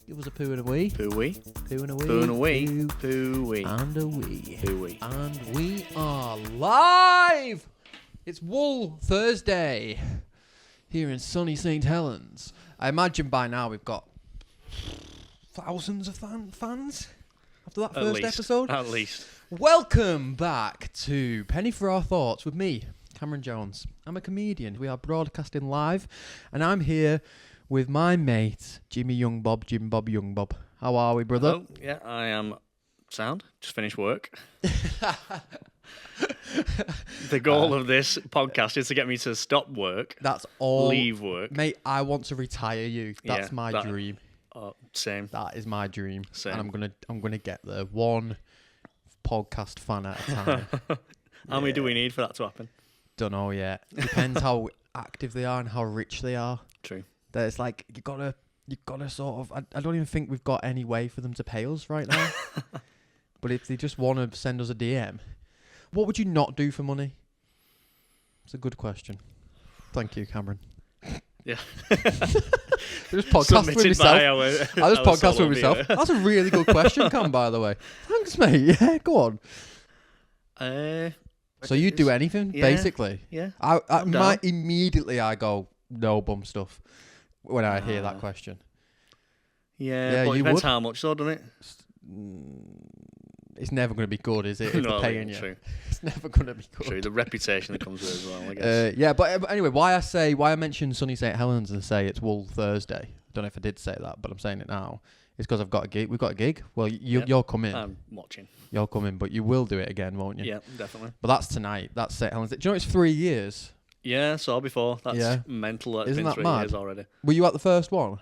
Give us a poo and a wee. Poo-wee. Poo and a wee. Poo and a wee. Poo Poo-wee. and a wee. Poo-wee. And we are live! It's Wool Thursday here in sunny St. Helens. I imagine by now we've got thousands of fans after that first episode. At least. Welcome back to Penny for Our Thoughts with me, Cameron Jones. I'm a comedian. We are broadcasting live, and I'm here with my mate, Jim Bob Youngbob. How are we, brother? Oh, yeah, I am sound. Just finished work. The goal of this podcast is to get me to stop work. That's all. Leave work. Mate, I want to retire you. That's my dream. Same. That is my dream. Same. And I'm gonna get there one podcast fan at a time. How many do we need for that to happen? Don't know yet. Depends how active they are and how rich they are. True. There's like you gotta sort of. I don't even think we've got any way for them to pay us right now. But if they just want to send us a DM, what would you not do for money? It's a good question. Thank you, Cameron. Yeah. I just podcast with myself. I just podcast with myself. That's a really good question, Cam, by the way. Thanks, mate. Yeah, go on. So you do anything, basically? Yeah. Immediately I go, no bum stuff when I hear that question. Yeah, but it depends how much though, doesn't it? It's never going to be good, is it? If they're paying you. True. It's never going to be good. True, the reputation that comes with it as well, I guess. Yeah, but anyway, why I mentioned sunny St. Helens and say it's Wool Thursday. I don't know if I did say that, but I'm saying it now. It's because I've got a gig. We've got a gig. Well, you're coming. I'm watching. You're coming, but you will do it again, won't you? Yeah, definitely. But that's tonight. That's St. Helens. Do you know it's 3 years? Yeah, saw before. That's mental. That's Isn't been that 3 mad? years already. Were you at the first one?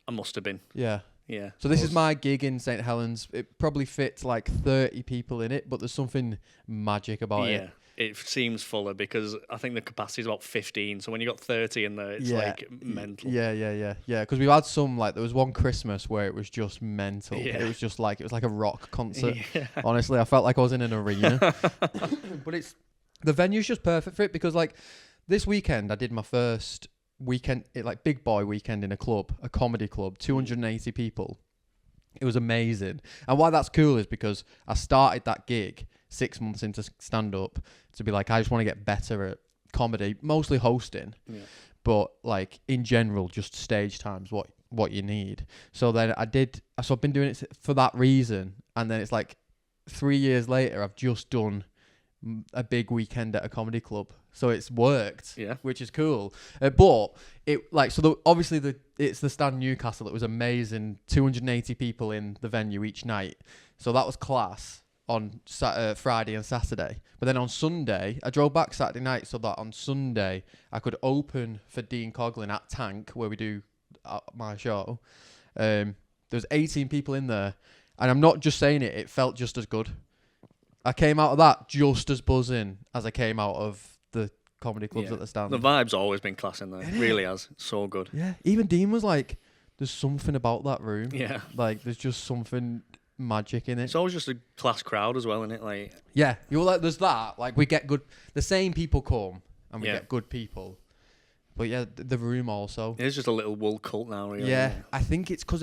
I must have been. Yeah. Yeah. So this is my gig in St. Helens. It probably fits like 30 people in it, but there's something magic about it. Yeah. It seems fuller because I think the capacity is about 15. So when you got 30 in there, it's like mental. Yeah. Because we've had some, like, there was one Christmas where it was just mental. Yeah. It was like a rock concert. Yeah. Honestly, I felt like I was in an arena. But the venue's just perfect for it because, like, this weekend I did my first weekend, big boy weekend in a comedy club, 280 people. It was amazing. And why that's cool is because I started that gig 6 months into stand-up to be like, I just want to get better at comedy, mostly hosting, but like in general, just stage time's what you need. So then I've been doing it for that reason, and then it's like 3 years later, I've just done a big weekend at a comedy club, so it's worked, which is cool. But obviously it's the Stand Newcastle. It was amazing, 280 people in the venue each night, so that was class on Friday and Saturday. But then on Sunday, I drove back Saturday night so that on Sunday I could open for Dean Coughlin at Tank, where we do my show. There was 18 people in there, and I'm not just saying it felt just as good. I came out of that just as buzzing as I came out of the comedy clubs at the Stand. The vibe's always been class in there. It really has. So good. Yeah. Even Dean was like, there's something about that room. Yeah. Like, there's just something magic in it. It's always just a class crowd as well, isn't it? Like, yeah. There's that. Like, we get good... The same people come, and we get good people. But yeah, the room also. It is just a little Wool cult now, really. Yeah, I think it's because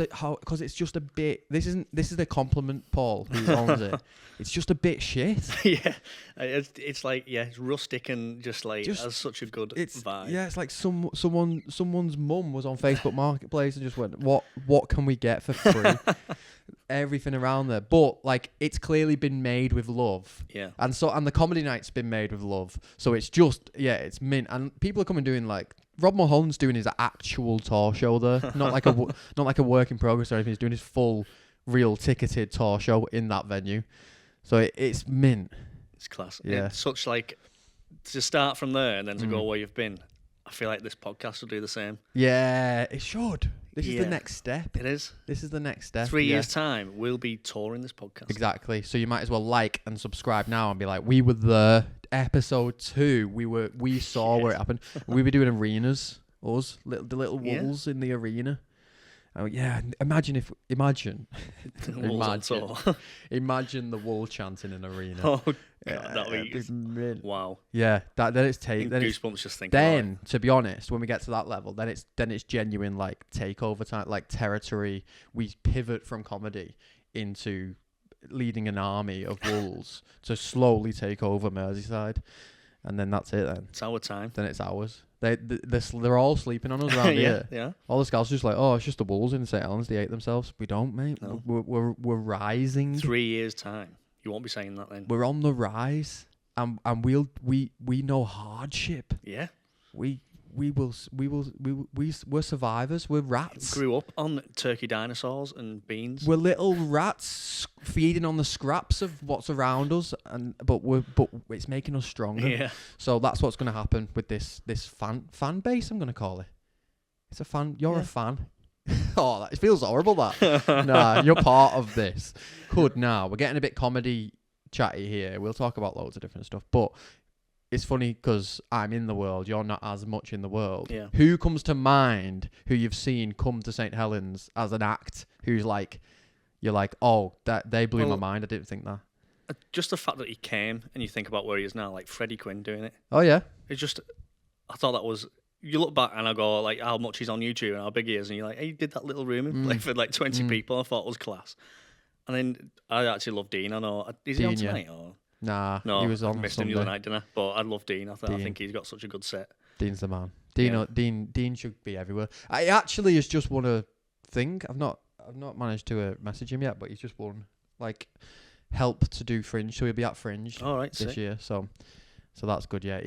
it's just a bit. This is a compliment, Paul, who owns it. It's just a bit shit. Yeah, it's like it's rustic and just has such a good vibe. Yeah, it's like someone's mum was on Facebook Marketplace and just went, what can we get for free? Everything around there, but like it's clearly been made with love. Yeah, and the comedy night's been made with love. So it's just it's mint, and people are coming doing like Rob Mulholland's doing his actual tour show there, not like a work in progress or anything. He's doing his full, real ticketed tour show in that venue. So it's mint. It's class. Yeah, it's such like to start from there and then to go where you've been. I feel like this podcast will do the same. Yeah, it should. This is the next step. It is. This is the next step. 3 years' time, we'll be touring this podcast. Exactly. So you might as well like and subscribe now and be like, we were there. Episode 2, we saw where it happened. We were doing arenas, the little Wools in the arena. Oh yeah, imagine Wolves on tour. imagine the wool chant in an arena. Oh God, that'd be wow. Yeah, then it's Goosebumps just thinking. Then, to be honest, when we get to that level, then it's genuine like takeover time, like territory. We pivot from comedy into leading an army of wolves to slowly take over Merseyside, and then that's it. Then it's our time. Then it's ours. They're all sleeping on us around here. Yeah. All the scouts are just like, oh, it's just the wolves in St Helens. They ate themselves. We don't, mate. No. We're rising. 3 years time. You won't be saying that then. We're on the rise, and we know hardship. Yeah. We're survivors. We're rats. Grew up on turkey dinosaurs and beans. We're little rats feeding on the scraps of what's around us, but it's making us stronger. Yeah. So that's what's going to happen with this fan base. I'm going to call it. It's a fan. You're a fan. Oh, it feels horrible. That nah, you're part of this. We're getting a bit comedy chatty here. We'll talk about loads of different stuff, but. It's funny because I'm in the world. You're not as much in the world. Yeah. Who comes to mind who you've seen come to St. Helens as an act who's like, you're like, oh, that they blew my mind. I didn't think that. Just the fact that he came and you think about where he is now, like Freddie Quinn doing it. Oh, yeah. It's just, I thought that was, you look back and I go, like, how much he's on YouTube and how big he is. And you're like, hey, he did that little room and played for like 20 people. I thought it was class. And then I actually love Dean. I know. Is he on tonight? Yeah. Or? Nah, no, he was on I missed Sunday. him the other night, didn't I? But I love Dean. I think he's got such a good set. Dean's the man. Dean should be everywhere. I actually has just won a thing. I've not managed to message him yet, but he's just won like help to do Fringe, so he'll be at Fringe this year. So that's good. Yeah,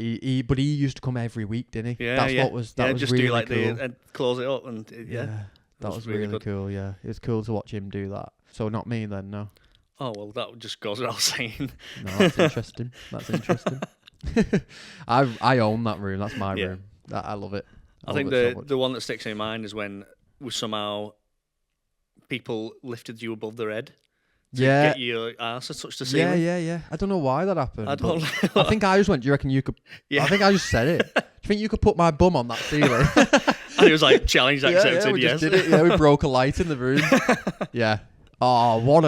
but he used to come every week, didn't he? Yeah, that's what was that was just really do like cool. and close it up and that was really cool. Yeah, it was cool to watch him do that. So not me then, no. Oh, well, that just goes without saying. No, that's interesting. I own that room. That's my room. I love it. I think the one that sticks in my mind is when somehow people lifted you above their head to get your arse to touch the ceiling. Yeah. I don't know why that happened. I don't know. I think I just went, do you reckon you could... Yeah. I think I just said it. Do you think you could put my bum on that ceiling? And it was like, challenge accepted, yeah, we yes. just did it. Yeah, we broke a light in the room. Yeah. Oh, what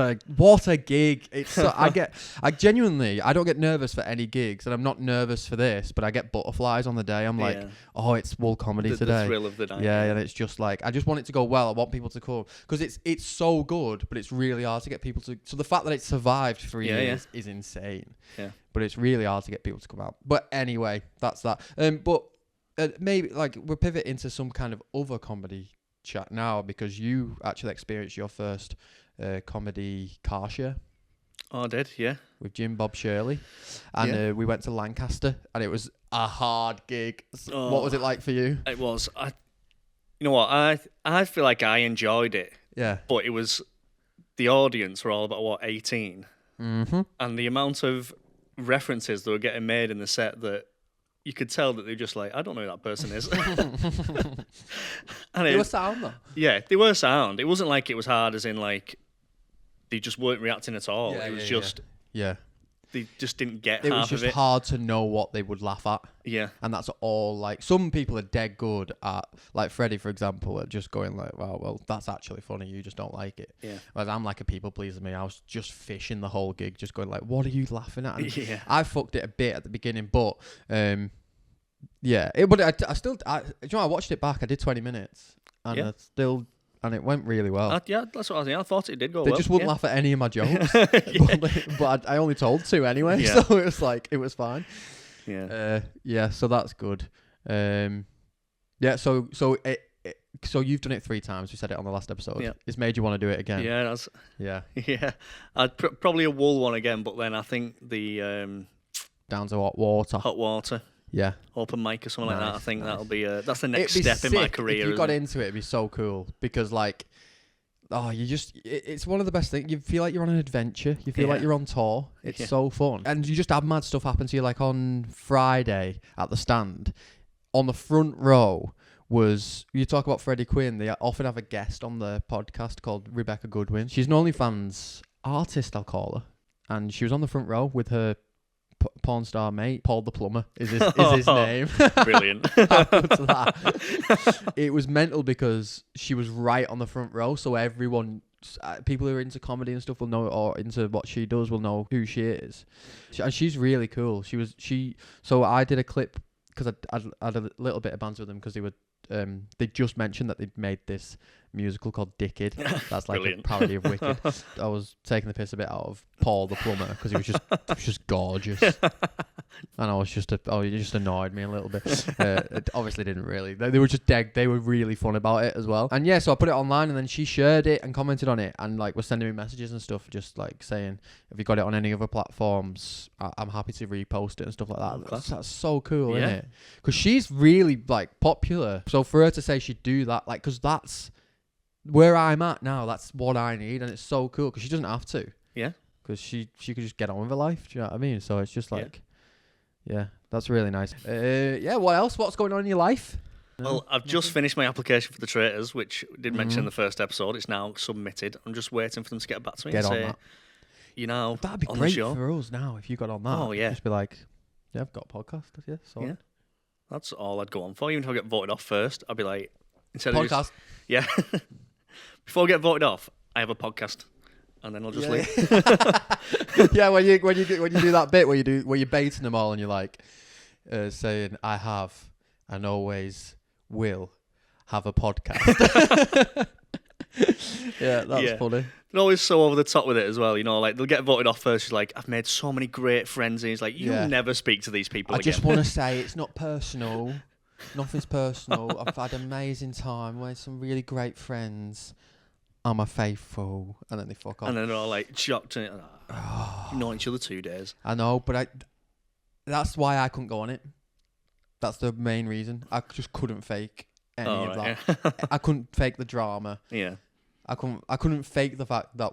a gig! I genuinely, I don't get nervous for any gigs, and I'm not nervous for this, but I get butterflies on the day. I'm like, oh, it's Wool Comedy today. The thrill of the night. Yeah, and it's just like, I just want it to go well. I want people to come because it's so good, but it's really hard to get people to. So the fact that it's survived 3 years is insane. Yeah. But it's really hard to get people to come out. But anyway, that's that. But maybe like we'll pivot into some kind of other comedy chat now because you actually experienced your first comedy car share. Oh, I did, yeah. With Jim Bob Shirley. And we went to Lancaster and it was a hard gig. So what was it like for you? It was. You know what? I feel like I enjoyed it. Yeah. But it was, the audience were all about, 18? Mm-hmm. And the amount of references that were getting made in the set that you could tell that they're just like, I don't know who that person is. And they were sound though. Yeah, they were sound. It wasn't like it was hard as in like, they just weren't reacting at all. It was just... Yeah. They just didn't get it half of it. was just hard to know what they would laugh at. Yeah. And that's all, like, some people are dead good at, like Freddie, for example, at just going like, well, that's actually funny, you just don't like it. Yeah. Whereas I'm like a people pleaser me. I was just fishing the whole gig, just going like, what are you laughing at? And I fucked it a bit at the beginning, but, yeah. But I still, you know, I watched it back, I did 20 minutes, and and it went really well. Yeah, that's what I think. I thought it did go they well. They just wouldn't laugh at any of my jokes. But I only told 2 anyway, so it was like, it was fine. Yeah. So that's good. So you've done it 3 times. We said it on the last episode. Yeah. It's made you want to do it again. Yeah, yeah. I'd probably a wool one again, but then I think the down to hot water. Hot water. Yeah. Open mic or something like that. I think that'll be that's the next step in my career. If you got into it, it'd be so cool because like, it's one of the best things. You feel like you're on an adventure. You feel like you're on tour. It's so fun, and you just have mad stuff happen to you. Like on Friday at the stand, on the front row was, you talk about Freddie Quinn. They often have a guest on the podcast called Rebecca Goodwin. She's an OnlyFans artist, I'll call her, and she was on the front row with her porn star mate, Paul the plumber, is his name. Brilliant. How good's that? It was mental because she was right on the front row, so everyone, people who are into comedy and stuff will know, or into what she does will know who she is. And she's really cool. So I did a clip because I had a little bit of banter with them because they just mentioned that they'd made this musical called Dickhead. That's like a parody of Wicked. I was taking the piss a bit out of Paul the plumber because he was just gorgeous, and I was just he just annoyed me a little bit. It obviously didn't really. They were just they were really fun about it as well. And yeah, so I put it online, and then she shared it and commented on it, and like was sending me messages and stuff, just like saying, "Have you got it on any other platforms? I'm happy to repost it and stuff like that." That's so cool, isn't it? Because she's really like popular. So for her to say she'd do that, like, because that's where I'm at now. That's what I need, and it's so cool because she doesn't have to. Yeah. Because she could just get on with her life. Do you know what I mean? So it's just like, yeah, that's really nice. Yeah. What else? What's going on in your life? Well, I've just finished my application for the Traitors, which I did mention in the first episode. It's now submitted. I'm just waiting for them to get back to me and say, that. You know, That'd be on great the show. for us now if you got on that. Oh yeah. Just be like, yeah, I've got a podcast. Yeah. Sorted. Yeah. That's all I'd go on for. Even if I get voted off first, I'd be like, instead podcast. of yeah. Before I get voted off, I have a podcast, and then I'll just leave. Yeah, when you do that bit where you're baiting them all, and you're like saying, "I have and always will have a podcast." Yeah, that's funny. They're always so over the top with it as well. You know, like they'll get voted off first. She's like, "I've made so many great friends," and he's like, "You'll never speak to these people again." I just want to say it's not personal. Nothing's personal. I've had an amazing time with some really great friends. I'm a faithful. And then they fuck off. And then they're all like shocked. And you've known each other 2 days. I know, but that's why I couldn't go on it. That's the main reason. I just couldn't fake any of that. Yeah. I couldn't fake the drama. Yeah. I couldn't fake the fact that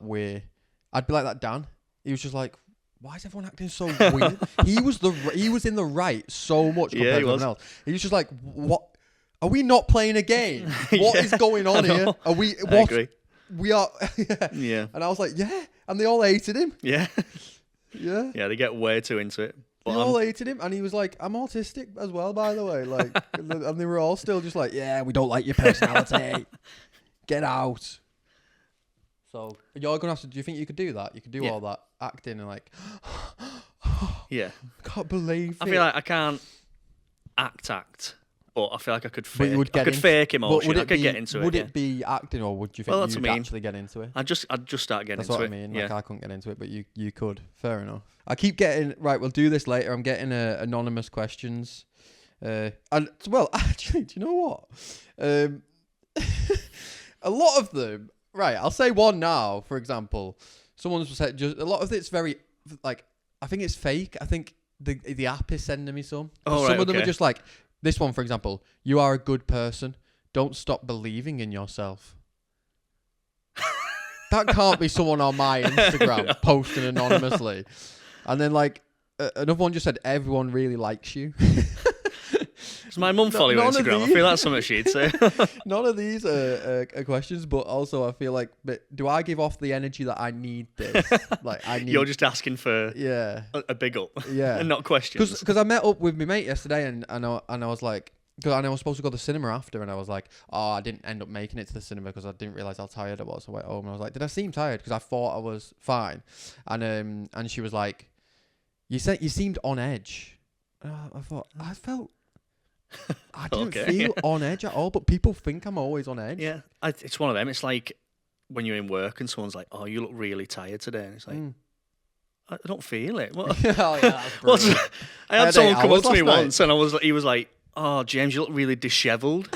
I'd be like that Dan. He was just like, why is everyone acting so weird? He was in the right so much compared to everyone else. He was just like, what? Are we not playing a game? What is going on here? Are we? What? I agree. We are. Yeah. And I was like, yeah. And they all hated him. Yeah. Yeah. Yeah, they get way too into it. They all hated him, and he was like, I'm autistic as well, by the way. Like, and they were all still just like, yeah, we don't like your personality. Get out. So you're gonna have to. Do you think you could do that? You could do all that acting and like, yeah. Can't believe it. I feel like I can't act. But I feel like I could fake. I could fake emotion. I could get into it. Would it be acting, or would you think you'd actually get into it? I'd just start getting into it. That's what I mean. Like, I couldn't get into it, but you could. Fair enough. I keep getting right. We'll do this later. I'm getting anonymous questions. And well, actually, do you know what? A lot of them. Right. I'll say one now. For example, someone's said just a lot of it's very like. I think it's fake. I think the app is sending me some. Some of them are just like. This one, for example, you are a good person. Don't stop believing in yourself. That can't be someone on my Instagram posting anonymously. And then, like, another one just said, everyone really likes you. Does my mum follow you on Instagram? I feel that's something she'd say. None of these are questions, but also I feel like, but do I give off the energy that I need this? Like, I need. You're just asking for a big up, and not questions. Because I met up with my mate yesterday, and I was like, because I was supposed to go to the cinema after, and I was like, oh, I didn't end up making it to the cinema because I didn't realize how tired I was. I went home and I was like, did I seem tired? Because I thought I was fine, and she was like, you seemed on edge. I felt. I didn't feel on edge at all, but people think I'm always on edge. Yeah, it's one of them. It's like when you're in work and someone's like, "Oh, you look really tired today," and it's like, I don't feel it. What? That's I had someone come up to me once, and he was like, "Oh, James, you look really dishevelled."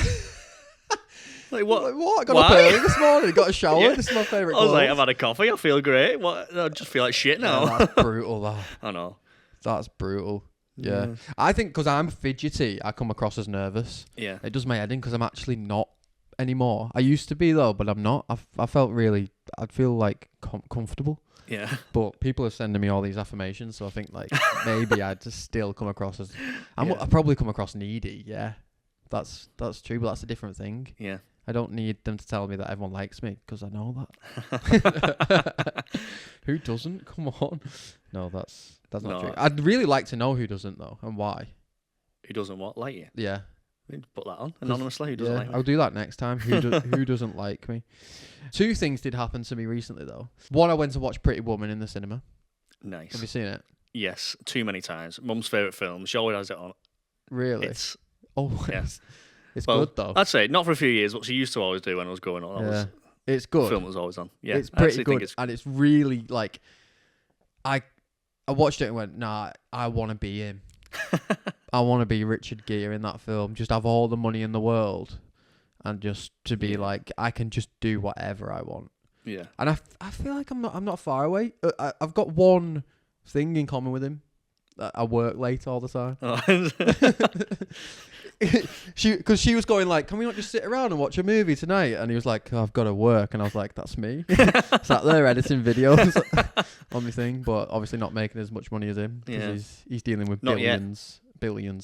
Like what? I got up early this morning. Got a shower. This is my favourite. I was like, I've had a coffee. I feel great. What? I just feel like shit now. Yeah, that's brutal. That. I know. That's brutal. Yeah. I think because I'm fidgety, I come across as nervous. Yeah. It does my head in because I'm actually not anymore. I used to be though, but I'm not. I feel like comfortable. Yeah. But people are sending me all these affirmations, so I think like maybe I just still come across as I probably come across needy. Yeah. That's true, but that's a different thing. Yeah. I don't need them to tell me that everyone likes me because I know that. Who doesn't? Come on. No, that's not true. I'd really like to know who doesn't though, and why. Who doesn't what like you? Yeah. Put that on anonymously. Who doesn't like me? I'll do that next time. Who doesn't like me? 2 things did happen to me recently though. One, I went to watch Pretty Woman in the cinema. Nice. Have you seen it? Yes, too many times. Mum's favourite film. She always has it on. Really? It's yes. It's good though. I'd say not for a few years, but she used to always do when I was growing up. It's good. The film was always on. Yeah, it's pretty good, and it's really like I watched it and went, nah, I want to be him. I want to be Richard Gere in that film. Just have all the money in the world, and just to be like, I can just do whatever I want. Yeah, and I feel like I'm not far away. I've got one thing in common with him. I work late all the time. Because she was going like, can we not just sit around and watch a movie tonight? And he was like, I've got to work. And I was like, that's me. Sat there editing videos on my thing, but obviously not making as much money as him because he's dealing with billions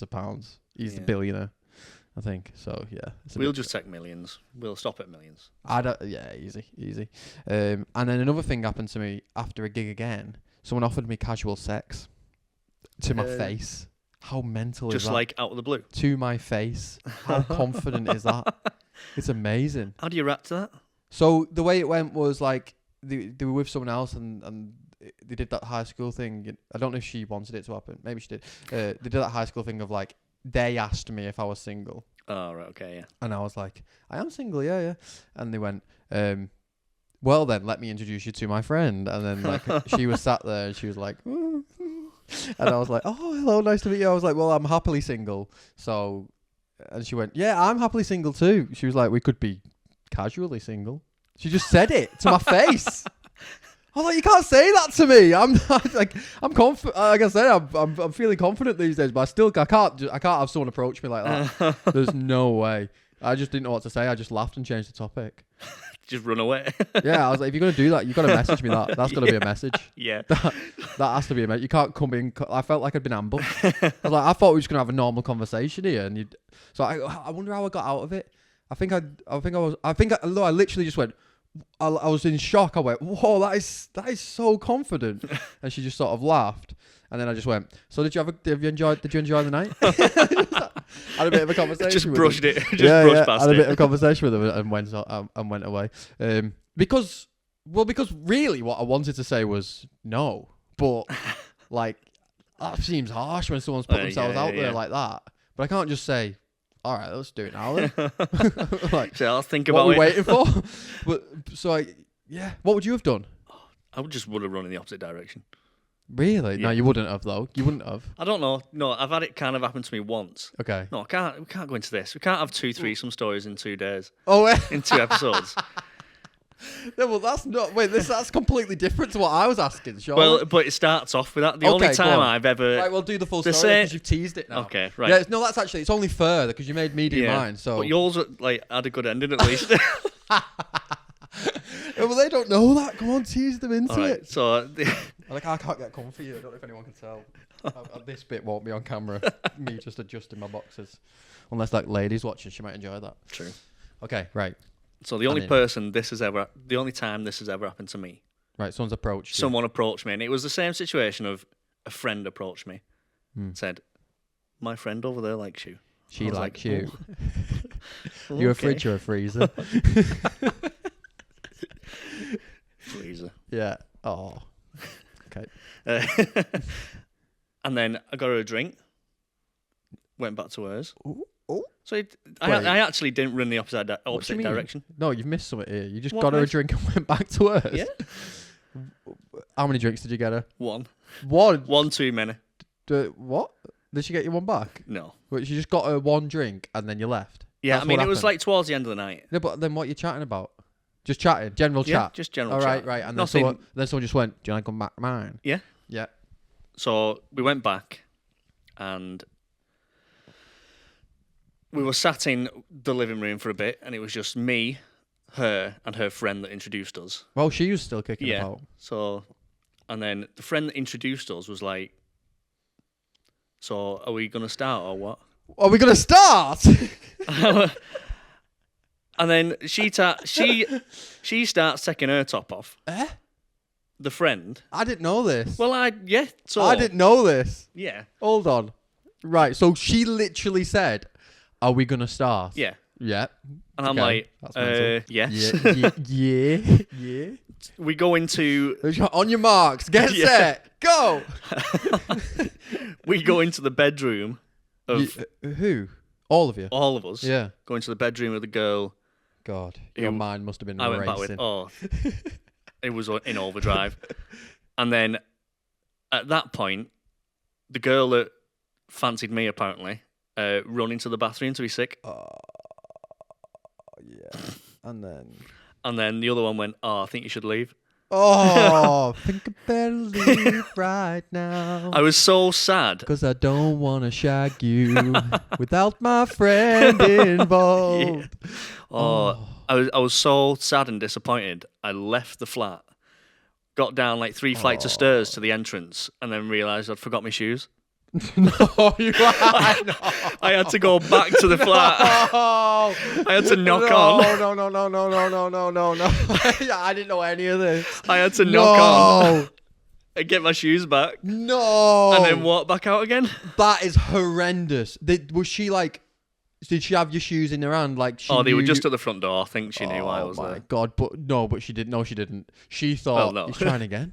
of pounds. He's the billionaire, I think. So yeah, we'll just take millions. We'll stop at millions. Easy. And then another thing happened to me after a gig again. Someone offered me casual sex to my face. How mental is that? Just like out of the blue. To my face. How confident is that? It's amazing. How do you react to that? So the way it went was like they were with someone else and they did that high school thing. I don't know if she wanted it to happen. Maybe she did. They did that high school thing of like, they asked me if I was single. Oh, right, okay, yeah. And I was like, I am single, yeah. And they went, well then, let me introduce you to my friend. And then like she was sat there and she was like, ooh. And I was like, oh, hello, nice to meet you. I was like, well, I'm happily single. So, and she went, yeah, I'm happily single too. She was like, we could be casually single. She just said it to my face. I was like, you can't say that to me. I'm confident. Like I said, I'm feeling confident these days, but I can't have someone approach me like that. There's no way. I just didn't know what to say. I just laughed and changed the topic. Just run away. Yeah, I was like, if you're going to do that, you've got to message me that. That's got to be a message. Yeah. That has to be a message. You can't come in. I felt like I'd been ambushed. I was like, I thought we were just going to have a normal conversation here. So I wonder how I got out of it. I think I literally just went, I was in shock. I went, whoa, that is so confident. And she just sort of laughed. And then I just went, so did you enjoy the night? Had a bit of a conversation. Just with brushed him. it. Brushed past it. Had a bit of a conversation with him and went away. Because really what I wanted to say was no. But like that seems harsh when someone's put themselves out there like that. But I can't just say, all right, let's do it now then. Like, so I'll think about it. What are we waiting for? But what would you have done? I would have run in the opposite direction. Really? Yeah. No, you wouldn't have though. You wouldn't have. I don't know. No, I've had it kind of happen to me once. Okay. No, we can't go into this. We can't have 2 threesome stories in 2 days. Oh, in 2 episodes. No, well, that's completely different to what I was asking, Sean. Well, but it starts off with that. The only time I've ever... Right, we'll do the full story because you've teased it now. Okay, right. Yeah, no, that's actually... It's only fair because you made me do mine, so... But yours, had a good ending at least. Well, they don't know that. Come on, tease them into it. So... I can't get comfy. I don't know if anyone can tell. This bit won't be on camera. Me just adjusting my boxes. Unless, ladies watching, she might enjoy that. True. Okay, right. So the only time this has ever happened to me. Right, someone approached me, and it was the same situation of a friend approached me, said, "My friend over there likes you." She likes you. Oh. You're a fridge or a freezer? Freezer. Yeah. Oh. Okay. And then I got her a drink. Went back to hers. Ooh. So I actually didn't run the opposite direction. No, you've missed something here. You just got her a drink and went back to hers. Yeah. How many drinks did you get her? One. One too many. What? Did she get you one back? No. But she just got her one drink and then you left. Yeah, I mean it was towards the end of the night. No, but then what are you chatting about? Just chatting, general chat. Yeah, just general chat. Right. And then someone just went, "Do you want to come back to mine?" Yeah. Yeah. So we went back, and we were sat in the living room for a bit, and it was just me, her, and her friend that introduced us. Well, she was still kicking about. So, and then the friend that introduced us was like, "So, are we gonna start or what?" Are we gonna start? And then she starts taking her top off. The friend. I didn't know this. Well, so I didn't know this. Yeah. Hold on. Right, so she literally said, "Are we gonna start?" Yeah. Yeah. And I'm Okay, like, yes. Yeah. We go into On your marks, get Yeah. set, go. we go into the bedroom of Who? All of you? all of us. Yeah. Go into the bedroom of the girl God, your Who mind must have been I went back with. racing. Oh, it was in overdrive. And then at that point, the girl that fancied me apparently run into the bathroom to be sick. Yeah. And then the other one went, "Oh, I think you should leave." Oh, think I better leave right now. I was so sad. Because I don't want to shag you without my friend involved. Yeah. I was so sad and disappointed. I left the flat, got down like 3 flights of stairs to the entrance, and then realised I'd forgot my shoes. No, you lied. No. I had to go back to the flat. I had to knock on. No. Yeah, I didn't know any of this. I had to knock on and get my shoes back. No. And then walk back out again. That is horrendous. Was she like... Did she have your shoes in her hand? Like she They were knew just at the front door. I think she knew I was there. Oh my there. God. But she didn't. No, she didn't. She thought, no. he's trying again.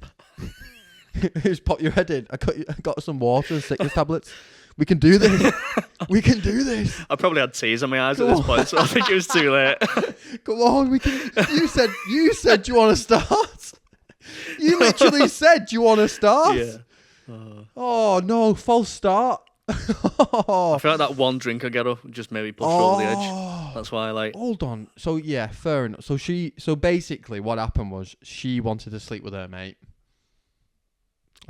Just pop your head in. I got some water and sickness tablets. We can do this. We can do this. I probably had tears in my eyes at this point, so I think it was too late. Come on, we can. You said you want to start. You literally said you want to start. Yeah. Oh no, false start. I feel like that one drink I get up just maybe pushed over the edge. That's why I like. Hold on. So yeah, fair enough. So basically, what happened was she wanted to sleep with her mate.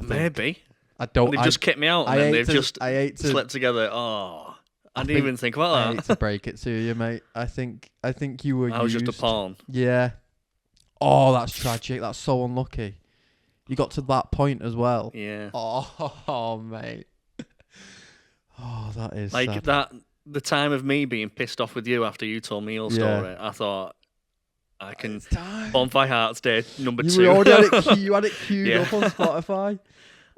Maybe. I don't. They've just kicked me out, and then they've just slept together. Oh, I didn't even think about that. I hate to break it to you, mate. I think you were. I was just a pawn. Yeah. Oh, that's tragic. That's so unlucky. You got to that point as well. Yeah. Oh mate. Oh, that is like sad. that. The time of me being pissed off with you after you told me your story, I thought I can. Bonfire Hearts Day number 2. You had it queued up on Spotify.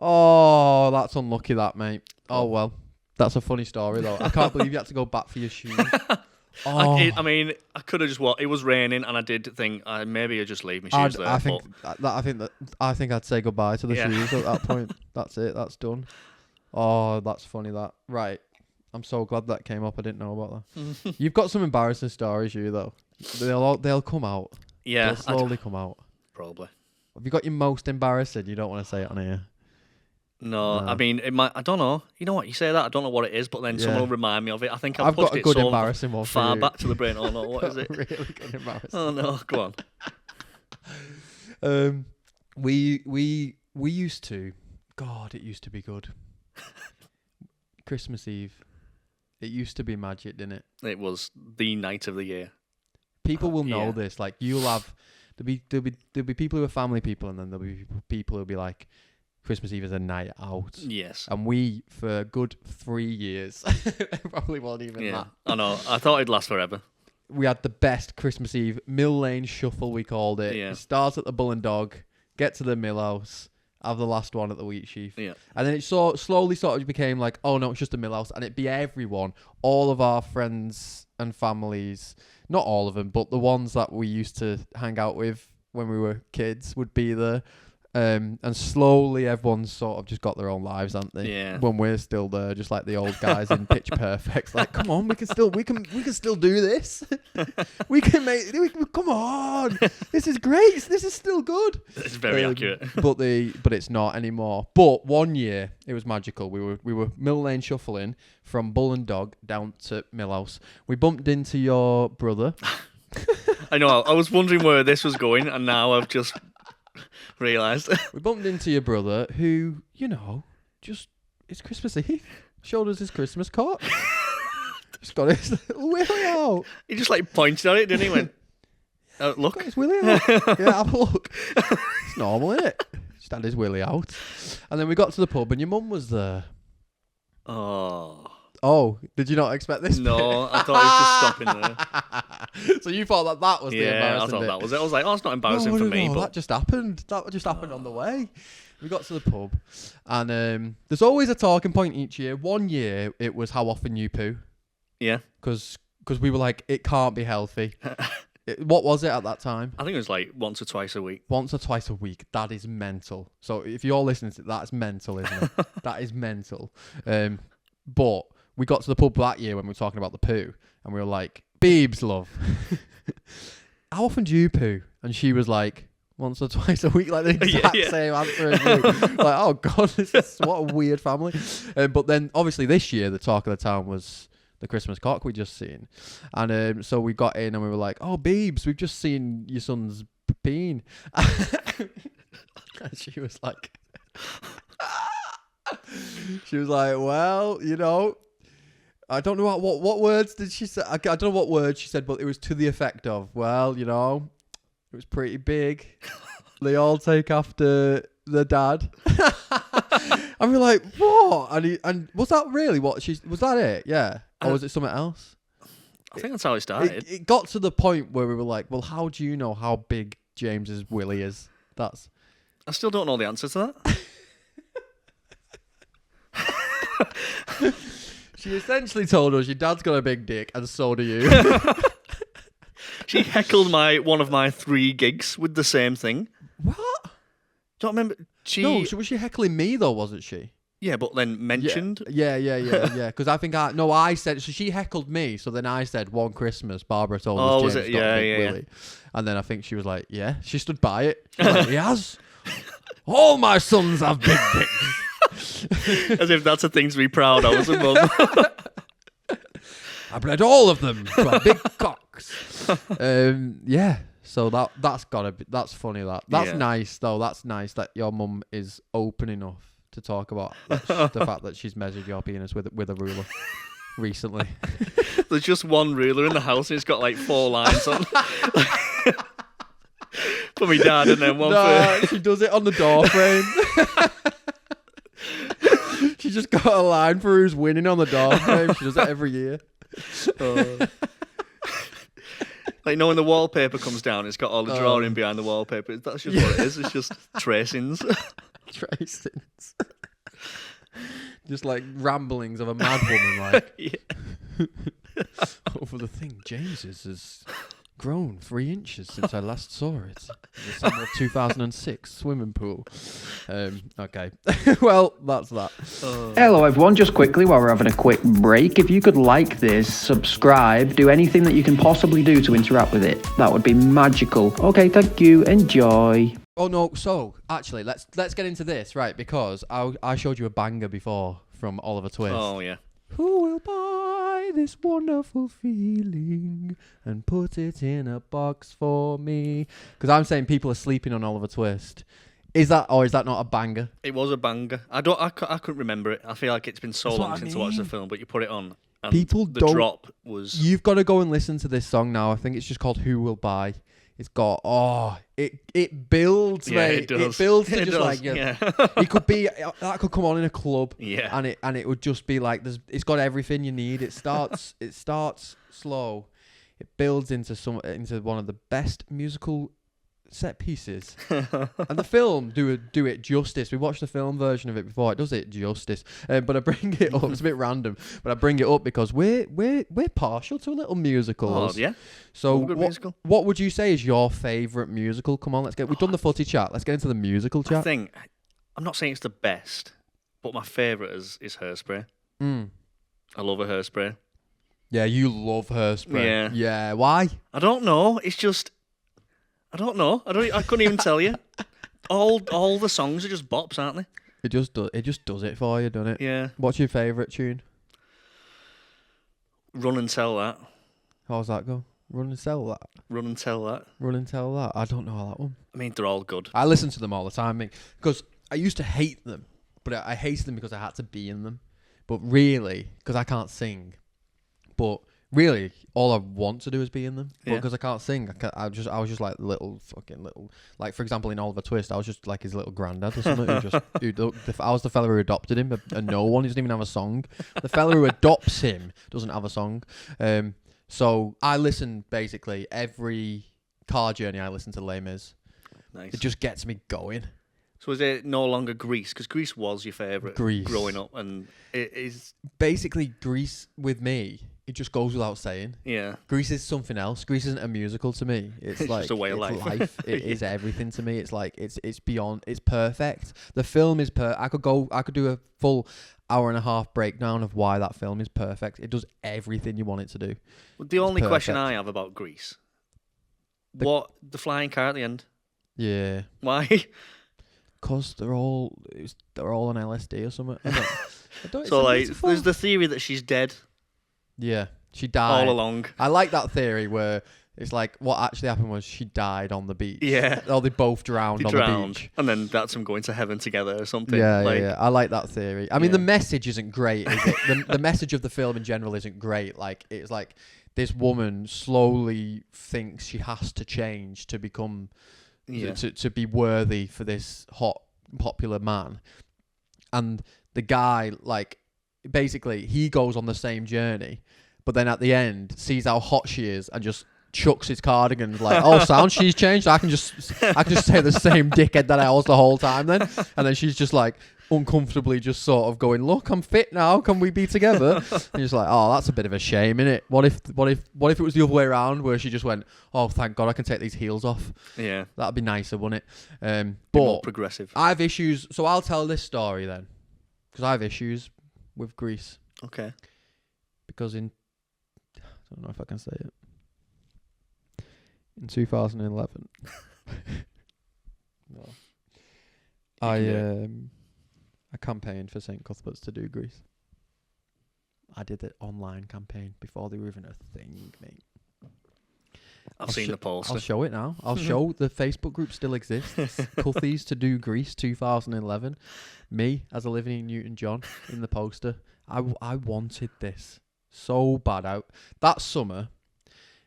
Oh, that's unlucky, that mate. Oh well, that's a funny story though. I can't believe you had to go back for your shoes. Oh. I mean, I could have just walked. It was raining, and I did think maybe I'd just leave my shoes there. I think I'd say goodbye to the shoes at that point. That's it. That's done. Oh, that's funny. That right. I'm so glad that came up. I didn't know about that. You've got some embarrassing stories, you though. They'll come out. Yeah, they'll slowly come out. Probably. Have you got your most embarrassing? You don't want to say it on here. No, I mean, it might. I don't know. You know what? You say that, I don't know what it is, but then someone will remind me of it. I think I've pushed got a it good so embarrassing one far for you. back to the brain. Oh no, what is it? Really good embarrassing. Oh no, go on. We used to. God, it used to be good. Christmas Eve. It used to be magic, didn't it? It was the night of the year. People will know this. Like you'll have there'll be people who are family people, and then there'll be people who'll be like, Christmas Eve is a night out. Yes. And we, for a good 3 years, probably wasn't even that. I know. I thought it'd last forever. We had the best Christmas Eve Mill Lane Shuffle, we called it. Yeah. It starts at the Bull and Dog, get to the Mill House, have the last one at the Wheat Sheaf. Yeah. And then it slowly sort of became like, oh no, it's just a Mill House. And it'd be everyone, all of our friends and families, not all of them, but the ones that we used to hang out with when we were kids would be there. And slowly everyone's sort of just got their own lives, haven't they? Yeah. When we're still there, just like the old guys in Pitch Perfect. Like, come on, we can still do this. Come on. This is great. This is still good. It's very accurate. But it's not anymore. But one year it was magical. We were Mill Lane shuffling from Bull and Dog down to Millhouse. We bumped into your brother. I know. I was wondering where this was going, and now I've just realised. We bumped into your brother who, it's Christmas Eve. Showed us his Christmas coat. Just got his little willy out. He just pointed at it, didn't he? Went, look. Got his willy out. Yeah, have a look. It's normal, isn't it? Just had his willy out. And then we got to the pub and your mum was there. Oh. Oh, did you not expect this? No, I thought he was just stopping there. So you thought that was the Yeah, embarrassing I thought bit. that was it. I was like, oh, it's not embarrassing for me. No, But that just happened. That just happened on the way. We got to the pub, and there's always a talking point each year. One year it was how often you poo, yeah, because we were like, it can't be healthy. What was it at that time? I think it was like once or twice a week. Once or twice a week. That is mental. So if you're listening to it, that's mental, isn't it? That is mental. But we got to the pub that year when we were talking about the poo, and we were like, Beebs, love, how often do you poo? And she was like, once or twice a week, like the exact same answer as you. Like, oh God, what a weird family. But then obviously this year, the talk of the town was the Christmas cock we just seen. And so we got in and we were like, oh, Beebs, we've just seen your son's peen. And she was like, well, you know, I don't know what words did she say. I don't know what words she said, but it was to the effect of, well, you know, it was pretty big. They all take after the dad. And we're like, what? And was that really what was that it? Yeah. Or was it something else? I think that's how it started. It got to the point where we were like, well, how do you know how big James's willy is? I still don't know the answer to that. She essentially told us, your dad's got a big dick, and so do you. She heckled one of my 3 gigs with the same thing. What? Don't remember. No, was she heckling me though, wasn't she? Yeah, but then mentioned. Yeah. Because I think I said, so she heckled me. So then I said, one Christmas, Barbara told us James got a big willy. And then I think she was like, yeah. She stood by it. She was like, he has. All my sons have big dicks. As if that's a thing to be proud of as a mum. I bred all of them from big cocks. Yeah. So that's gotta be, that's funny. That's nice though. That's nice that your mum is open enough to talk about the fact that she's measured your penis with a ruler recently. There's just one ruler in the house and it's got like 4 lines on. For me dad and then one for... She does it on the door frame. She just got a line for who's winning on the door frame. She does it every year. Like, when the wallpaper comes down, it's got all the drawing behind the wallpaper. That's just what it is. It's just tracings. Tracings. Just like ramblings of a mad woman, like. Over the thing, James's has grown 3 inches since I last saw it in the summer of 2006 swimming pool. Okay. Well, that's that. Hello everyone, just quickly while we're having a quick break, if you could like this, subscribe, do anything that you can possibly do to interact with it, that would be magical. Okay, thank you, enjoy. Oh no, so actually let's get into this, right, because I showed you a banger before from Oliver Twist. Oh yeah. Who will buy this wonderful feeling and put it in a box for me? Because I'm saying people are sleeping on Oliver Twist. Is that not a banger? It was a banger. I couldn't remember it. I feel like it's been so long since I watched the film, but you put it on and people the drop was... You've got to go and listen to this song now. I think it's just called Who Will Buy. It's got, it builds, mate. It does. It builds to it just does. like, it could be, that could come on in a club. Yeah. And it would just be like, it's got everything you need. It starts slow. It builds into one of the best musical set pieces. And the film do it justice. We watched the film version of it before. It does it justice. But I bring it up. It's a bit random, but I bring it up because we're partial to a little musicals. Oh, yeah. So musical. What would you say is your favourite musical? Come on, we've done the footy chat. Let's get into the musical chat. I'm not saying it's the best, but my favourite is Hairspray. I love a Hairspray. Yeah, you love Hairspray. Yeah. Yeah. Why? I don't know. It's just, I don't know. I couldn't even tell you. All the songs are just bops, aren't they? It just does it for you, doesn't it? Yeah. What's your favourite tune? Run and Tell That. How's that go? Run and Tell That. Run and Tell That. Run and Tell That. I don't know that one. I mean, they're all good. I listen to them all the time because I used to hate them, but I hated them because I had to be in them. But really, because I can't sing. But Really, all I want to do is be in them. Yeah. Because I can't sing. I was just like little. Like, for example, in Oliver Twist, I was just like his little granddad or something. I was the fella who adopted him, and no one, he doesn't even have a song. The fella who adopts him doesn't have a song. So I listen basically every car journey. I listen to Les Mis. Nice. It just gets me going. So is it no longer Grease? Because Grease was your favourite growing up, and it is basically Grease with me. It just goes without saying. Yeah. Grease is something else. Grease isn't a musical to me. It's like just a way of life. It is everything to me. It's like it's beyond. It's perfect. The film is I could do a full hour and a half breakdown of why that film is perfect. It does everything you want it to do. Well, the only question I have about Grease, the flying car at the end? Yeah. Why? Because they're all on LSD or something. So like, there's the theory that she's dead. Yeah, she died all along. I like that theory where it's like what actually happened was she died on the beach. Yeah. Or they both drowned on the beach. And then that's them going to heaven together or something. Yeah, yeah. I like that theory. I mean, the message isn't great, is it? the message of the film in general isn't great. Like, it's like this woman slowly thinks she has to change to become, to be worthy for this hot, popular man. And the guy, like, basically, he goes on the same journey, but then at the end sees how hot she is and just chucks his cardigan like, oh, sound, she's changed. I can just say the same dickhead that I was the whole time then. And then she's just like uncomfortably just sort of going, look, I'm fit now. Can we be together? And he's like, oh, that's a bit of a shame, innit? What if it was the other way around where she just went, oh, thank God I can take these heels off. Yeah, that'd be nicer, wouldn't it? But more progressive. I have issues, so I'll tell this story then, because I have issues with Grease. Okay. Because I don't know if I can say it. In 2011, no, I campaigned for St. Cuthbert's to do Grease. I did the online campaign before they were even a thing, mate. I've seen the poster. I'll show it now. I'll show the Facebook group still exists. Cuthies to do Grease 2011. Me as Olivia Newton-John in the poster. I wanted this so bad. That summer,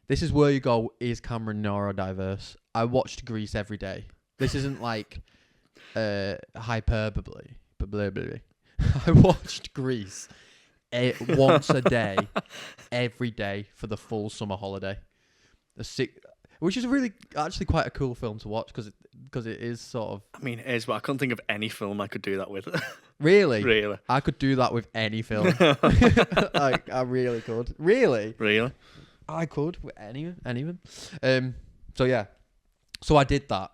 this is where you go, is Cameron neurodiverse? I watched Grease every day. This isn't like hyperbole. I watched Grease once a day, every day for the full summer holiday. Which is actually quite a cool film to watch because it is sort of. I mean, it is, but I can't think of any film I could do that with. Really? Really? I could do that with any film. Like, I really could. Really? Really? I could with anyone. So yeah. So I did that,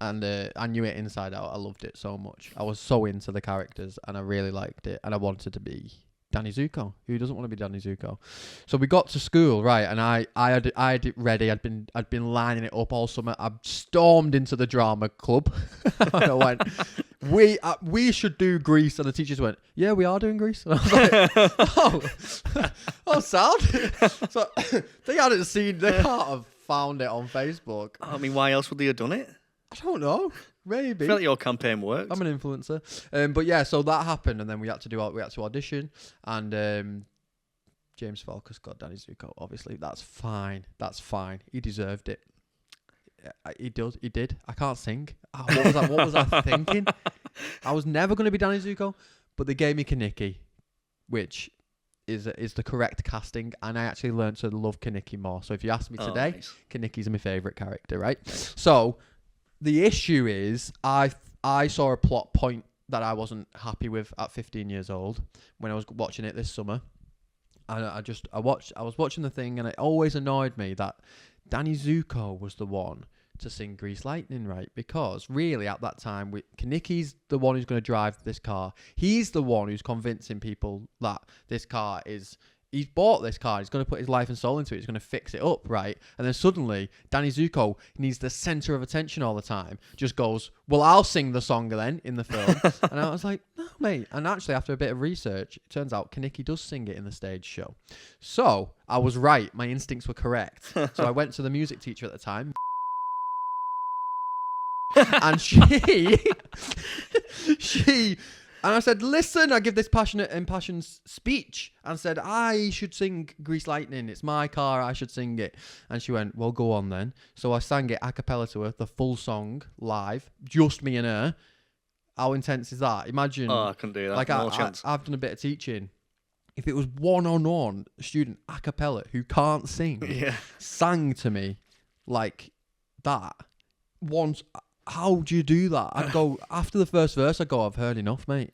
and I knew it inside out. I loved it so much. I was so into the characters, and I really liked it, and I wanted to be Danny Zuko. Who doesn't want to be Danny Zuko? So we got to school, right, and I had it ready. I'd been lining it up all summer. I stormed into the drama club. And I went, we should do Grease, and the teachers went, yeah, we are doing Grease. And I was like, oh, sound. So they can't have found it on Facebook. I mean, why else would they have done it? I don't know. Maybe. I feel like your campaign worked. I'm an influencer. But yeah, so that happened, and then we had to audition, and James Falkus got Danny Zuko. Obviously, that's fine. He deserved it. He did. I can't sing. What was I thinking? I was never going to be Danny Zuko, but they gave me Kaneki, which is the correct casting, and I actually learned to love Kaneki more. So if you ask me today, nice. Kaneki's my favourite character, right? Nice. So the issue is I saw a plot point that I wasn't happy with at 15 years old when I was watching it this summer. And I was watching the thing, and it always annoyed me that Danny Zuko was the one to sing Grease Lightning, right? Because really at that time, Kaneki's the one who's going to drive this car. He's the one who's convincing people that this car is... He's bought this car. He's going to put his life and soul into it. He's going to fix it up, right? And then suddenly, Danny Zuko needs the center of attention all the time. Just goes, well, I'll sing the song then in the film. And I was like, no, mate. And actually, after a bit of research, it turns out Kaneki does sing it in the stage show. So I was right. My instincts were correct. So I went to the music teacher at the time. And she And I said, listen, I give this passionate, impassioned speech and said, I should sing Grease Lightning. It's my car. I should sing it. And she went, well, go on then. So I sang it a cappella to her, the full song, live, just me and her. How intense is that? Imagine. Oh, I couldn't do that. Like, No chance. I've done a bit of teaching. If it was one-on-one student a cappella who can't sing, sang to me like that once, how do you do that? I'd go, after the first verse, I'd go, I've heard enough, mate.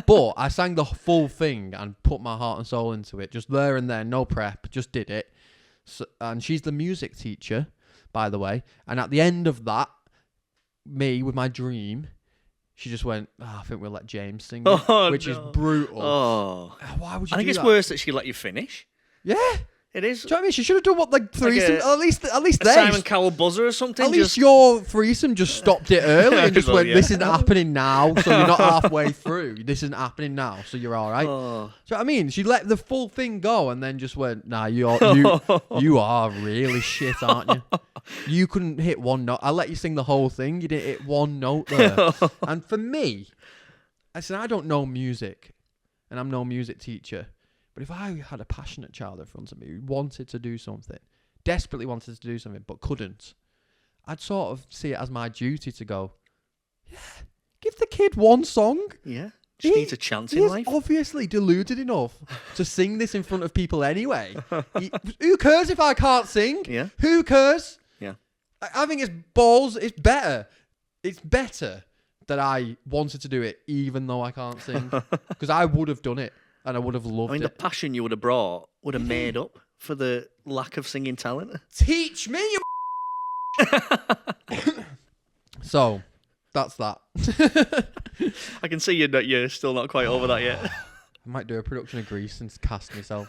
But I sang the full thing and put my heart and soul into it, just there and there, no prep, just did it. So, and she's the music teacher, by the way. And at the end of that, me with my dream, she just went, I think we'll let James sing it, which is brutal. Oh. Why would you I think do it's that? worse that she let you finish. Yeah. It is. Do you know what I mean? She should have done what, like threesome, at least a there. Simon Cowell buzzer or something. At least your threesome just stopped it early and just Well, went, yeah. this isn't happening now, so you're not halfway through. This isn't happening now, so you're all right. Oh. Do you know what I mean? She let the full thing go and then just went, nah, you are really shit, aren't you? You couldn't hit one note. I let you sing the whole thing. You didn't hit one note there. And for me, I said, I don't know music, and I'm no music teacher. But if I had a passionate child in front of me who wanted to do something, desperately wanted to do something, but couldn't, I'd sort of see it as my duty to go, yeah, give the kid one song. Yeah. Just needs a chance in life. He's obviously deluded enough to sing this in front of people anyway. Who cares if I can't sing? Yeah. Who cares? Yeah. I think it's balls. It's better. It's better that I wanted to do it even though I can't sing. Because I would have done it. And I would have loved the it. passion you would have brought would have made up for the lack of singing talent. Teach me, you So, that's that. I can see you're still not quite over that yet. I might do a production of Grease and cast myself.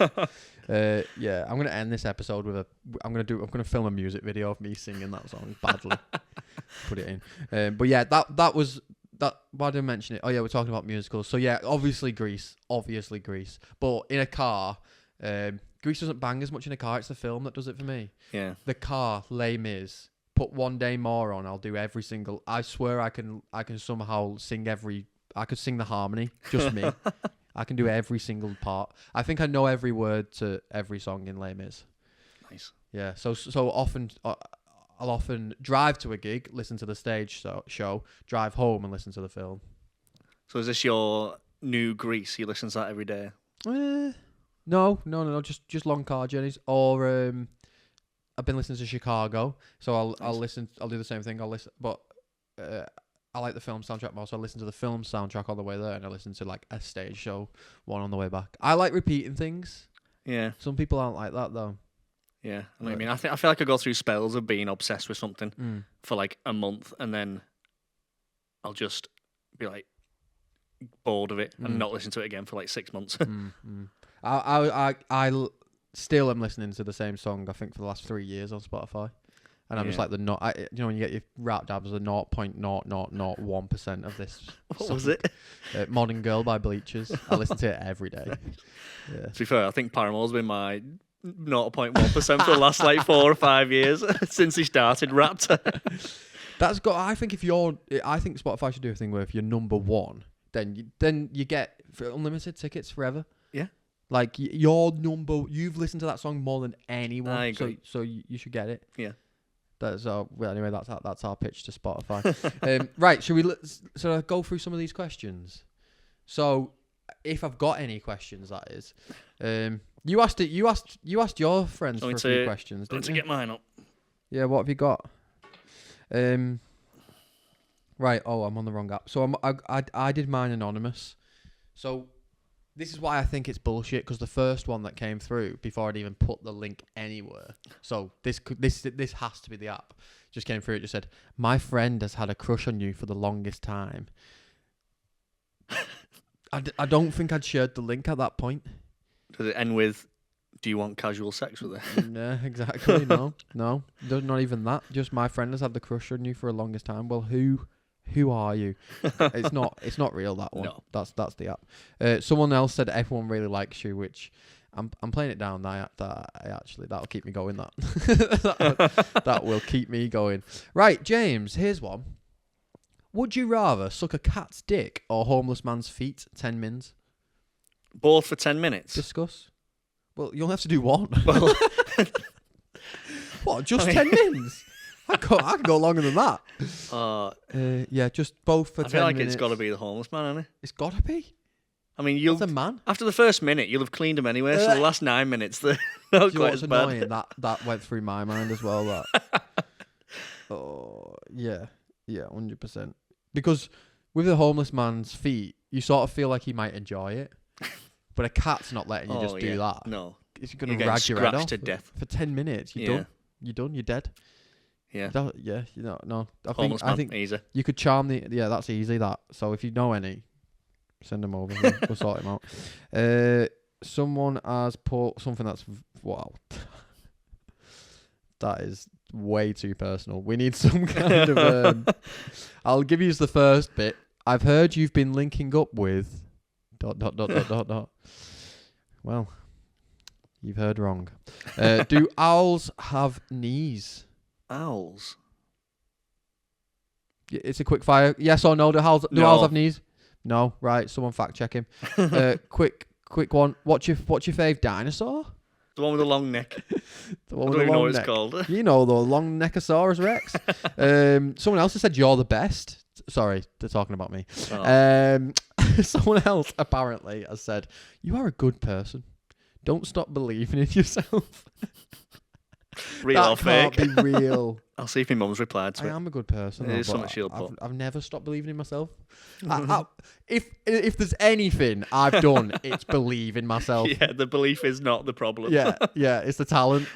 Yeah, I'm gonna end this episode with I'm gonna film a music video of me singing that song badly. Put it in. But yeah, that was. Why did I mention it? Oh yeah, we're talking about musicals. So yeah, obviously Grease. But in a car, Grease doesn't bang as much in a car. It's the film that does it for me. Yeah. The car, Les Mis. Put One Day More on. I'll do every single. I swear I can somehow sing I could sing the harmony. Just me. I can do every single part. I think I know every word to every song in Les Mis. Nice. Yeah. So often. I'll often drive to a gig, listen to the stage show, drive home and listen to the film. So is this your new Grease? You listen to that every day? No. Just long car journeys. Or I've been listening to Chicago, so I'll listen. I'll do the same thing. I'll listen, but I like the film soundtrack more, so I listen to the film soundtrack on the way there, and I listen to like a stage show one on the way back. I like repeating things. Yeah. Some people aren't like that though. Yeah, I mean, I feel like I go through spells of being obsessed with something for like a month, and then I'll just be like bored of it and not listen to it again for like 6 months. I still am listening to the same song. I think for the last 3 years on Spotify, and I'm just like when you get your rap dabs, the 0.0001% of this. What song. was it? Modern Girl by Bleachers. I listen to it every day. Yeah. To be fair, I think Paramore's been my 0.1% for the last like 4 or 5 years since he started Wrapped. That's got. I think Spotify should do a thing where if you're number one, then you get unlimited tickets forever. Yeah. Like you've listened to that song more than anyone. I agree. So you should get it. Yeah. Anyway, that's our pitch to Spotify. Right, should we go through some of these questions? So, if I've got any questions, that is, you asked your friends for a few questions, didn't you? Get mine up. Yeah, what have you got? Right. Oh, I'm on the wrong app. So I did mine anonymous. So this is why I think it's bullshit, because the first one that came through before I'd even put the link anywhere. So this has to be the app. Just came through. It just said, "My friend has had a crush on you for the longest time." I don't think I'd shared the link at that point. Does it end with, "Do you want casual sex with her?" No, exactly. No, not even that. Just, "My friend has had the crush on you for the longest time." Well, who are you? It's not real, that one. No. That's the app. Someone else said everyone really likes you, which I'm playing it down. That'll keep me going. That will keep me going. Right, James. Here's one. Would you rather suck a cat's dick or homeless man's feet? 10 mins. Both for 10 minutes. Discuss. Well, you'll have to do one. Well, What? Just 10 mins? I can go longer than that. Yeah, just both for 10 minutes. I feel like it's got to be the homeless man, hasn't it? It's got to be. I mean, That's a man. after the first minute, you'll have cleaned them anyway. So the last 9 minutes, they're not You know quite what's as bad. annoying? That went through my mind as well. That. Oh yeah, 100%. Because with the homeless man's feet, you sort of feel like he might enjoy it, but a cat's not letting you just do that. No, It's going You're to getting rag your head scratched off to death. for 10 minutes. You're done. You're done. You're dead. Yeah. No. Homeless I man, think easy. you could charm the. Yeah, that's easy. That. So if you know any, send them over. We'll sort him out. Someone has put something that's wow. That is way too personal. We need some kind of. I'll give you the first bit. I've heard you've been linking up with. ... Well, you've heard wrong. Do owls have knees? Owls. It's a quick fire. Yes or no? Do owls have knees? No. Right. Someone fact check him. Quick one. What's your fave dinosaur? The one with the long neck. The I one don't with even the know long what it's neck. called. You know the long neckosaurus rex. Someone else has said you're the best. Sorry, they're talking about me. Oh. Someone else apparently has said you are a good person. Don't stop believing in yourself. Real or that fake? can't be real. I'll see if my mum's replied to I it. am a good person. It though, is but something she'll I've, put. I've never stopped believing in myself. If there's anything I've done, it's believe in myself. Yeah, the belief is not the problem. Yeah, it's the talent.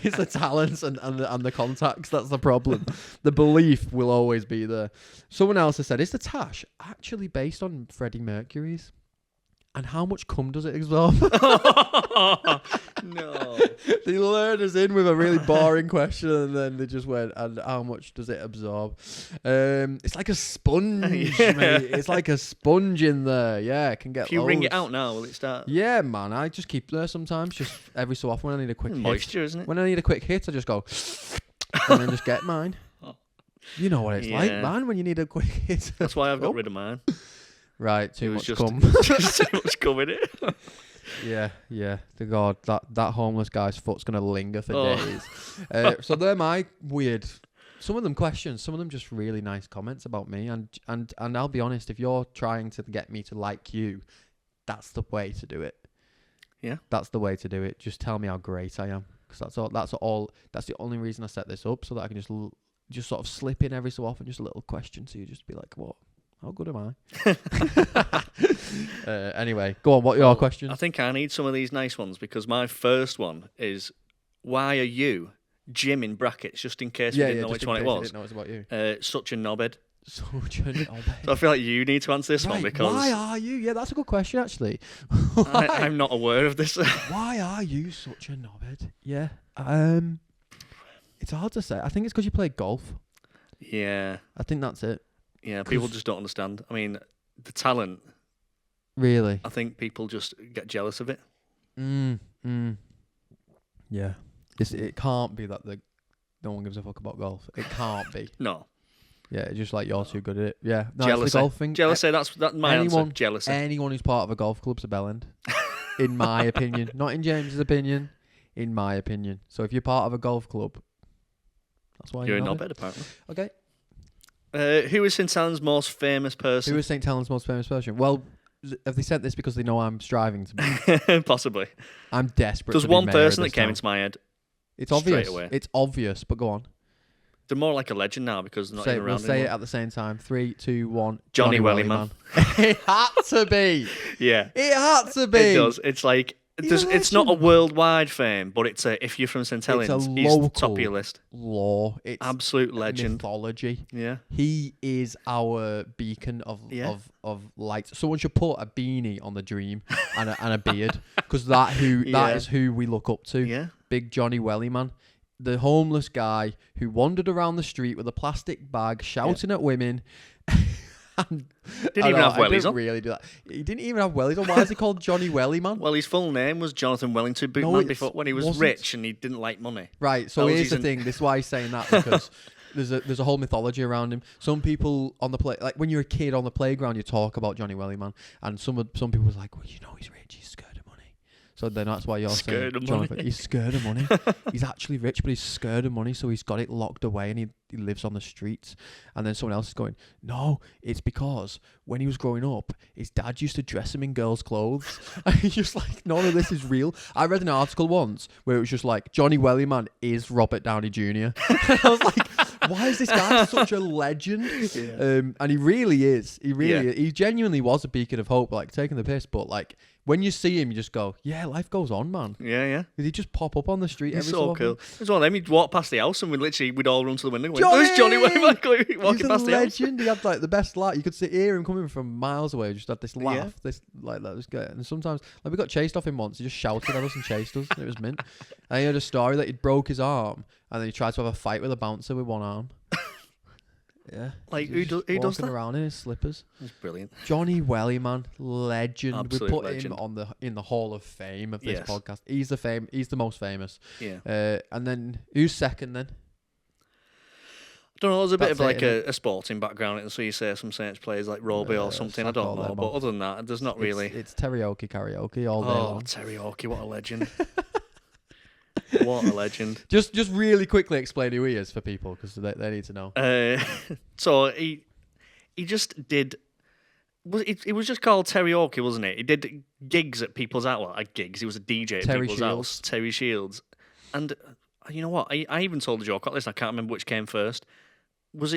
It's the talents and the contacts that's the problem. The belief will always be there. Someone else has said, is the Tash actually based on Freddie Mercury's? And how much cum does it absorb? No. They lured us in with a really boring question and then they just went, and how much does it absorb? It's like a sponge, mate. It's like a sponge in there. Yeah, it can get If you wring it loads. out now, will it start? Yeah, man. I just keep there sometimes, just every so often when I need a quick hit. Moisture, isn't it? When I need a quick hit, I just go and then just get mine. You know what it's like, Yeah. man, when you need a quick hit. That's why I've got rid of mine. Right, too It much was cum. just too much cum in it. Yeah. The God, that homeless guy's foot's gonna linger for Oh. days. So they're my weird. Some of them questions, some of them just really nice comments about me. And I'll be honest, if you're trying to get me to like you, that's the way to do it. Yeah, that's the way to do it. Just tell me how great I am, because that's all. That's the only reason I set this up, so that I can just sort of slip in every so often, just a little question, so you just be like, what? How good am I? Anyway, go on. What are your questions? I think I need some of these nice ones because my first one is, why are you, Jim in brackets, just in case we didn't know which one it was, didn't know it's about you. such a knobhead? Such a knobhead. So I feel like you need to answer this one Right, because why are you? Yeah, that's a good question, actually. I'm not aware of this. Why are you such a knobhead? Yeah. It's hard to say. I think it's because you play golf. Yeah. I think that's it. Yeah, people just don't understand. I mean, the talent, Really? I think people just get jealous of it. Yeah. It can't be that no one gives a fuck about golf. It can't be. No. Yeah, it's just like you're too good at it. Yeah. No, Jealousy. it's the golf thing. Jealousy, that's my answer. Jealousy. Anyone who's part of a golf club's a bellend. In my opinion. Not in James's opinion. In my opinion. So if you're part of a golf club, that's why You're a not knobhead, apparently. Okay. Who is St. Helens' most famous person? Who is St. Helens' most famous person? Well, have they sent this because they know I'm striving to be? Possibly. I'm desperate. There's to be one mayor person of that this came town. into my head. It's obvious. straight away. It's obvious, but go on. They're more like a legend now because they're not even We'll around say it anymore. at the same time. 3, 2, 1. Johnny Wellyman. It had to be. Yeah. It had to be. It does. It's like You're a it's not a legend. worldwide fame, but it's if you're from St. Helens, he's local top of your list. Law. It's Absolute legend. mythology. Yeah. He is our beacon of light. Someone should put a beanie on the dream and a beard, because that is who we look up to. Yeah. Big Johnny Wellyman, the homeless guy who wandered around the street with a plastic bag, shouting at women. Didn't even have wellies on. Really do that. He didn't even have wellies on. Why is he called Johnny Wellyman? Well, his full name was Jonathan Wellington Bootman before when he was wasn't. rich and he didn't like money. Right. So That was here's the his thing. This is why he's saying that, because there's a whole mythology around him. Some people on the like when you're a kid on the playground, you talk about Johnny Wellyman, and some people was like, well, you know, he's rich, he's scared of money. So then that's why you're Scared saying of money. he's scared of money. He's actually rich, but he's scared of money, so he's got it locked away and he lives on the streets. And then someone else is going, no, it's because when he was growing up, his dad used to dress him in girls' clothes. And he's just like, none of this is real. I read an article once where it was just like, Johnny Wellyman is Robert Downey Jr. And I was like, why is this guy such a legend? Yeah. And he really is. He genuinely was a beacon of hope, like taking the piss, but like, when you see him, you just go, yeah, life goes on, man. Yeah. Because he just pop up on the street He's every so so cool. often. It's one of them. He'd walk past the house and we'd all run to the window and Johnny! there's Johnny Wellyman walking He's a past the house. legend. He had like the best laugh. You could hear him coming from miles away. Just had this laugh. This like that was good. And sometimes like we got chased off him once. He just shouted at us and chased us. And it was mint. And he had a story that he'd broke his arm and then he tried to have a fight with a bouncer with one arm. Yeah. Like, He's who just does walking that? around in his slippers. That's brilliant. Johnny Wellyman, legend. Absolute We put legend. him in the Hall of Fame of this Yes. podcast. He's the most famous. Yeah. And then who's second then? I don't know, there's a bit That's of like it, a sporting background, and so you say some Saints players like Roby or something, I don't all know. them But off. other than that, there's not really. It's karaoke all day Oh, long. Terry Hawkey, what a legend. What a legend. Just really quickly explain who he is for people because they need to know. So he just did. It was just called Terry Hawkey, wasn't it? He did gigs at people's house. Well, at gigs. He was a DJ at Terry people's Shields. house. Terry Shields. And you know what? I even told the joke at this. I can't remember which came first.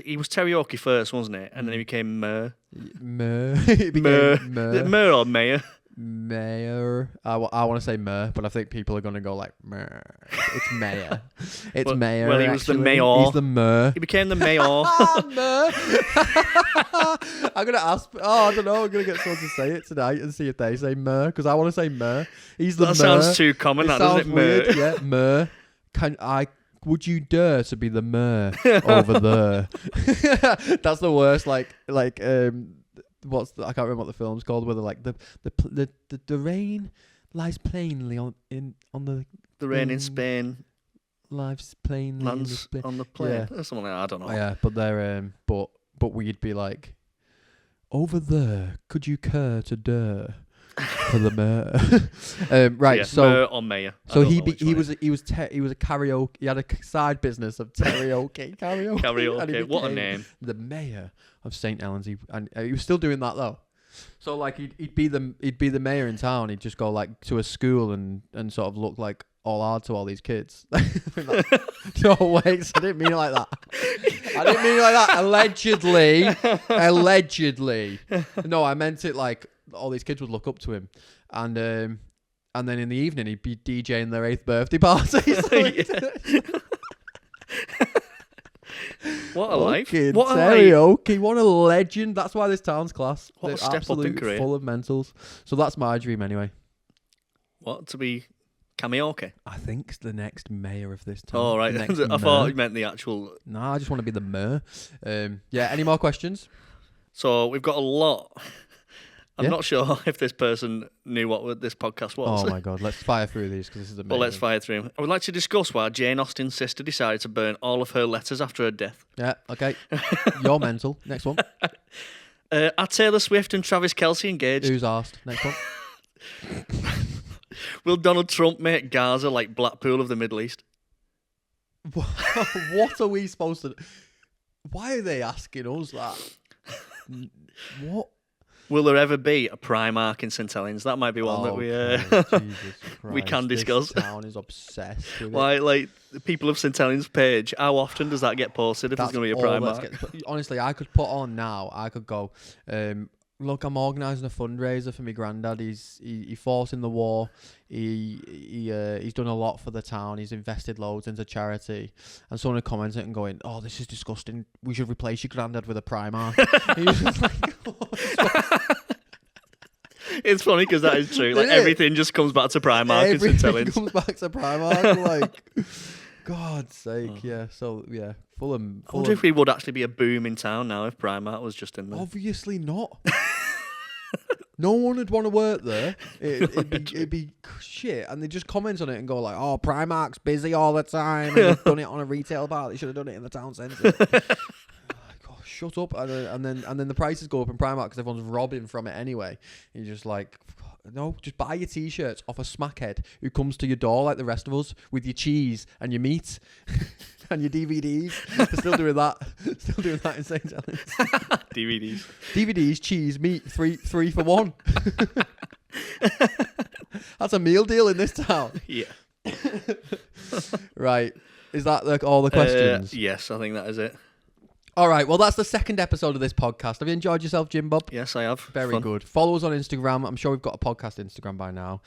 He was Terry Hawkey first, wasn't it? And then he became Mer. He became Is it Mer or Mayor? Mayor. I want to say Mer, but I think people are going to go like Mer. It's Mayor. It's Mayor. Well, he was the actually. mayor. He's the Mer. He became the Mayor. Mer. I'm going to ask. Oh, I don't know. I'm going to get someone to say it tonight and see if they say Mer because I want to say Mer. He's the That Mer. sounds too common, that sounds doesn't it? Mer. weird. Yeah, Mer. Would you dare to be the Mer over there? That's the worst. Like I can't remember what the film's called. Where they're like the rain lies plainly on the rain in Spain lies plainly lands on the plane. Yeah. Or something like that. I don't know. Oh, yeah, but they're but we'd be like over there. Could you care to dare for the Mer? Right. Yeah, so Mer or Mayor. I so don't know which he one. was a karaoke. He had a side business of karaoke. And he Karaoke. What a became name. The mayor of St. Helens. And he was still doing that though. So like he'd be the mayor in town. He'd just go like to a school and sort of look like all hard to all these kids. No wait, I didn't mean it like that. I didn't mean it like that. Allegedly. No, I meant it like all these kids would look up to him, and then in the evening he'd be DJing their 8th birthday party. What a life. What a karaoke. What a legend. That's why this town's class. What They're a step up in absolute career. full of mentals. So that's my dream anyway. What, to be karaoke? I think the next mayor of this town. Oh, right. The next I thought you meant the actual. No, I just want to be the mayor. Yeah, any more questions? So we've got a lot. I'm Yeah? not sure if this person knew what this podcast was. Oh my god, let's fire through these because this is amazing. Well, let's fire through. I would like to discuss why Jane Austen's sister decided to burn all of her letters after her death. Yeah, okay. You're mental. Next one. Are Taylor Swift and Travis Kelce engaged? Who's asked? Next one. Will Donald Trump make Gaza like Blackpool of the Middle East? What are we supposed to do? Why are they asking us that? What? Will there ever be a Primark in St Helens? That might be one that we Jesus we can Christ, discuss. This town is obsessed with it. Why, like the people of St Helens page? How often does that get posted? If That's there's going to be a all that's Primark, honestly, I could put on now. I could go. Look, I'm organising a fundraiser for my granddad. He fought in the war. He's done a lot for the town. He's invested loads into charity. And someone had commented and going, "Oh, this is disgusting. We should replace your granddad with a Primark." He was just like, it's funny because that is true. Like Isn't it? everything just comes back to Primark in St everything Helens. comes back to Primark. Like, God's sake, yeah. So yeah, Fulham. I wonder if we would actually be a boom in town now if Primark was just in there. Obviously not. No one would want to work there. It'd be shit. And they just comment on it and go like, "Oh, Primark's busy all the time. And they've done it on a retail bar. They should have done it in the town centre." Oh, shut up. And then the prices go up in Primark because everyone's robbing from it anyway. And you're just like, no, just buy your t-shirts off a smackhead who comes to your door like the rest of us with your cheese and your meat and your DVDs. They're still doing that. Still doing that in St. Helens. DVDs, cheese, meat, three for one. That's a meal deal in this town. Yeah. Right. Is that all the questions? Yes, I think that is it. All right, well, that's the second episode of this podcast. Have you enjoyed yourself, Jim Bob? Yes, I have. Very Fun. good. Follow us on Instagram. I'm sure we've got a podcast Instagram by now.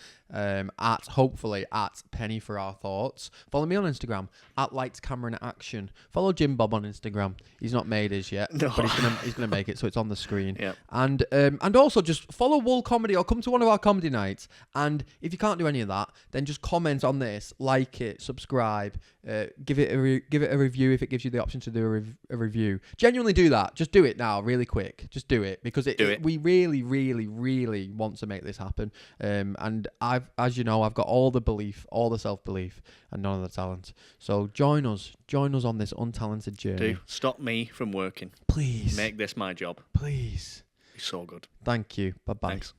Hopefully at Penny for Our Thoughts. Follow me on Instagram at Lights Camera and Action. Follow Jim Bob on Instagram. He's not made his yet, No. but he's gonna make it, so it's on the screen. Yeah. And also just follow Wool Comedy or come to one of our comedy nights. And if you can't do any of that, then just comment on this, like it, subscribe, give it a review if it gives you the option to do a review. Genuinely do that. Just do it now, really quick. Just do it because we really, really, really want to make this happen. And as you know, I've got all the belief, all the self-belief, and none of the talent. So join us on this untalented journey. Do stop me from working. Please. Make this my job. Please. It's so good. Thank you. Bye-bye. Thanks.